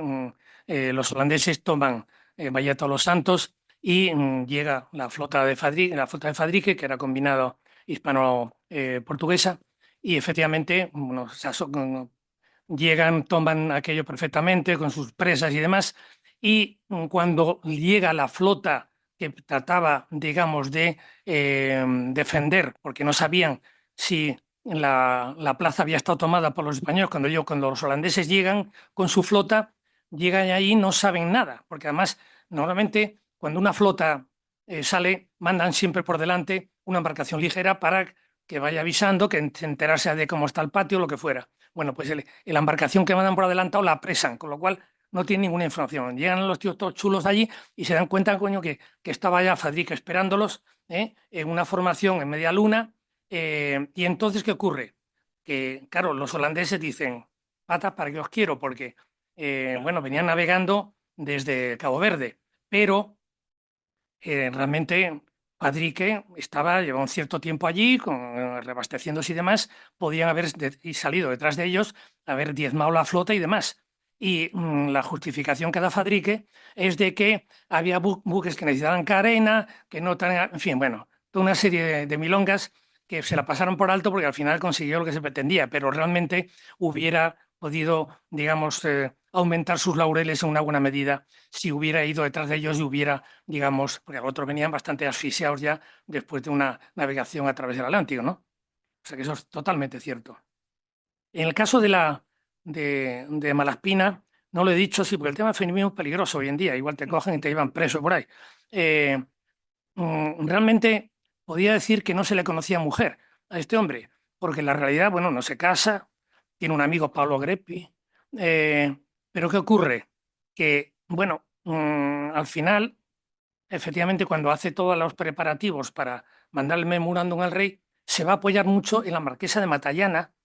los holandeses toman Bahía de Todos los Santos y llega la flota de Fadrique, que era combinado hispano-portuguesa, y efectivamente bueno, llegan, toman aquello perfectamente con sus presas y demás, y cuando llega la flota que trataba, digamos, de defender, porque no sabían si la plaza había estado tomada por los españoles, cuando los holandeses llegan con su flota, llegan allí y no saben nada, porque además, normalmente, cuando una flota sale, mandan siempre por delante una embarcación ligera para que vaya avisando, que enterarse de cómo está el patio, lo que fuera. Bueno, pues la embarcación que mandan por adelantado la apresan, con lo cual no tienen ninguna información. Llegan los tíos todos chulos allí y se dan cuenta, coño, que estaba ya Fadrique esperándolos en una formación en media luna. Y entonces, ¿qué ocurre? Que, claro, los holandeses dicen, patas, ¿para qué os quiero? Porque, bueno, venían navegando desde Cabo Verde, pero realmente Padrique llevaba un cierto tiempo allí, reabasteciéndose y demás, podían haber y salido detrás de ellos, haber diezmado la flota y demás. Y la justificación que da Fadrique es de que había buques que necesitaban carena, que no tenían, en fin, bueno, toda una serie de milongas que se la pasaron por alto porque al final consiguió lo que se pretendía, pero realmente hubiera podido, digamos, aumentar sus laureles en una buena medida si hubiera ido detrás de ellos y hubiera, digamos, porque los otros venían bastante asfixiados ya después de una navegación a través del Atlántico, ¿no? O sea que eso es totalmente cierto. En el caso de Malaspina, no lo he dicho, sí, porque el tema del feminismo es peligroso hoy en día, igual te cogen y te llevan preso por ahí. Eh, Realmente podía decir que no se le conocía mujer a este hombre, porque en la realidad, bueno, no se casa, tiene un amigo, Pablo Greppi, pero ¿qué ocurre? Que, bueno, al final, efectivamente, cuando hace todos los preparativos para mandar el memorándum al rey, se va a apoyar mucho en la marquesa de Matallana,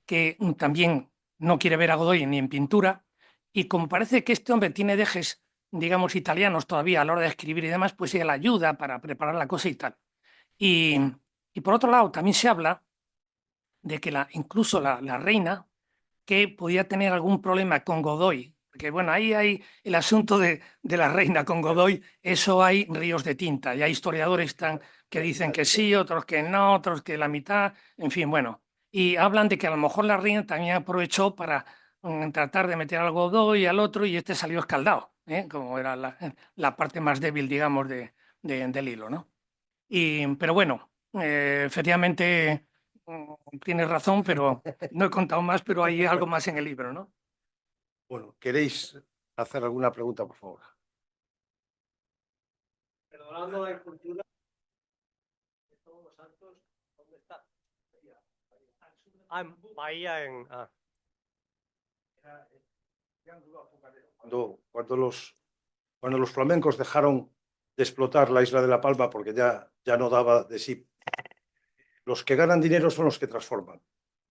que también no quiere ver a Godoy ni en pintura, y como parece que este hombre tiene dejes, digamos, italianos todavía a la hora de escribir y demás, pues ella la ayuda para preparar la cosa y tal. Y, y por otro lado, también se habla de que incluso la reina, que podía tener algún problema con Godoy, porque bueno, ahí hay el asunto de la reina con Godoy, eso hay ríos de tinta, y hay historiadores que dicen que sí, otros que no, otros que la mitad, en fin, bueno, y hablan de que a lo mejor la reina también aprovechó para tratar de meter al Godoy y al otro, y este salió escaldado, como era la parte más débil, digamos, del hilo, ¿no? Pero bueno, efectivamente tienes razón, pero no he contado más, pero hay algo más en el libro, ¿no? Bueno, ¿queréis hacer alguna pregunta, por favor? Perdonando la escultura de todos los santos, ¿dónde está? En Bahía, en... Cuando los flamencos dejaron de explotar la isla de La Palma porque ya no daba de sí, los que ganan dinero son los que transforman.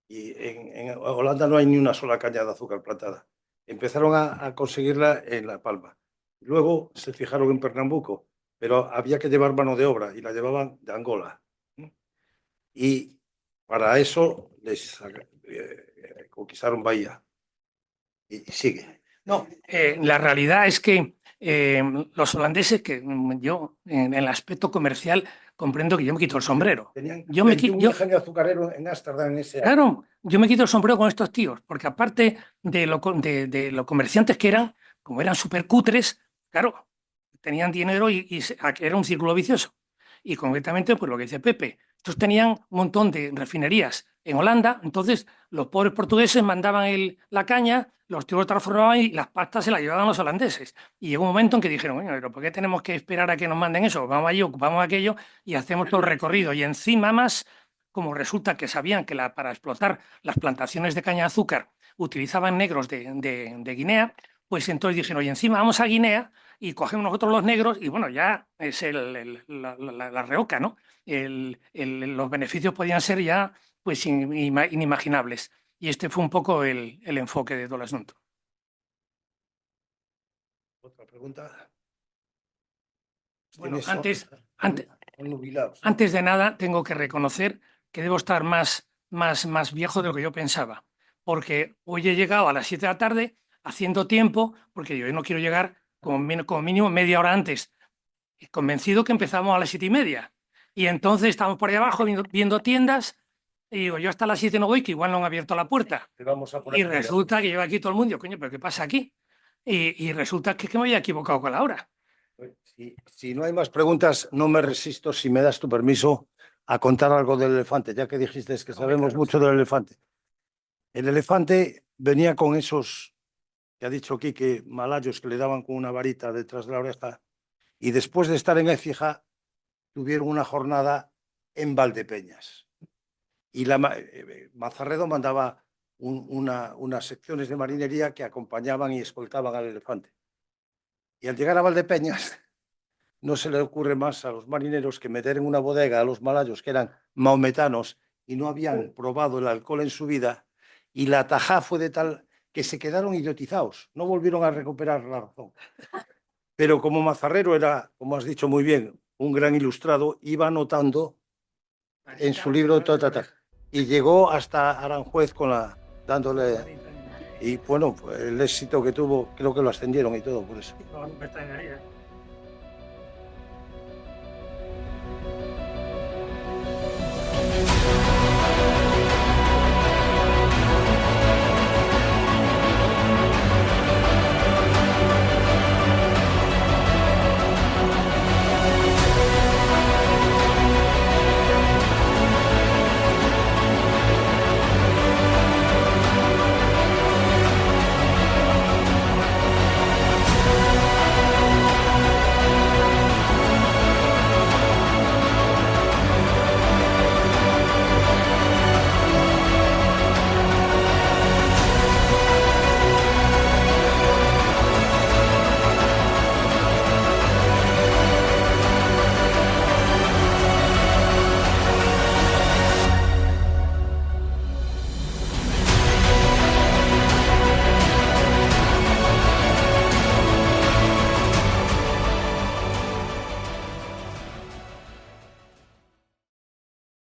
Y en Holanda no hay ni una sola caña de azúcar plantada. Empezaron a conseguirla en La Palma. Luego se fijaron en Pernambuco, pero había que llevar mano de obra y la llevaban de Angola. Y para eso les conquistaron Bahía. Y sigue. No, la realidad es que los holandeses, que yo en el aspecto comercial comprendo que yo me quito el sombrero. Tenían Yo me 21 yo, ingenio azucarero en Ámsterdam en ese año. claro, yo me quito el sombrero con estos tíos, porque aparte de lo comerciantes que eran, como eran súper cutres, claro, tenían dinero y era un círculo vicioso. Y concretamente, pues lo que dice Pepe, estos tenían un montón de refinerías en Holanda, entonces los pobres portugueses mandaban la caña, los tíos lo transformaban y las pastas se las llevaban los holandeses. Y llegó un momento en que dijeron, bueno, pero ¿por qué tenemos que esperar a que nos manden eso? Vamos allí, ocupamos aquello y hacemos todo el recorrido. Y encima más, como resulta que sabían que para explotar las plantaciones de caña de azúcar utilizaban negros de Guinea, pues entonces dijeron, oye, encima vamos a Guinea y cogemos nosotros los negros y bueno, ya es la reoca, ¿no? Los beneficios podían ser ya pues inimaginables. Y este fue un poco el enfoque de todo el asunto. Otra pregunta. Bueno, Tienes nubilados, ¿no? antes de nada tengo que reconocer que debo estar más viejo de lo que yo pensaba, porque hoy he llegado a las 7 de la tarde haciendo tiempo, porque yo no quiero llegar como mínimo media hora antes, convencido que empezamos a las 7:30. Y entonces estamos por ahí abajo viendo tiendas y digo, yo hasta las 7 no voy, que igual no han abierto la puerta. Te vamos a poner Y resulta que lleva aquí todo el mundo, coño, ¿pero qué pasa aquí? Y resulta que me había equivocado con la hora. Si no hay más preguntas, no me resisto, si me das tu permiso, a contar algo del elefante, ya que dijiste que sabemos claro, mucho del elefante. El elefante venía con esos, que ha dicho Quique, malayos que le daban con una varita detrás de la oreja, y después de estar en Écija, tuvieron una jornada en Valdepeñas. Y Mazarredo mandaba unas secciones de marinería que acompañaban y escoltaban al elefante. Y al llegar a Valdepeñas, no se le ocurre más a los marineros que meter en una bodega a los malayos que eran maometanos y no habían probado el alcohol en su vida, y la tajá fue de tal que se quedaron idiotizados, no volvieron a recuperar la razón. Pero como Mazarrero era, como has dicho muy bien, un gran ilustrado, iba anotando en su libro y llegó hasta Aranjuez dándole, y bueno, el éxito que tuvo, creo que lo ascendieron y todo por eso. No me extrañaría.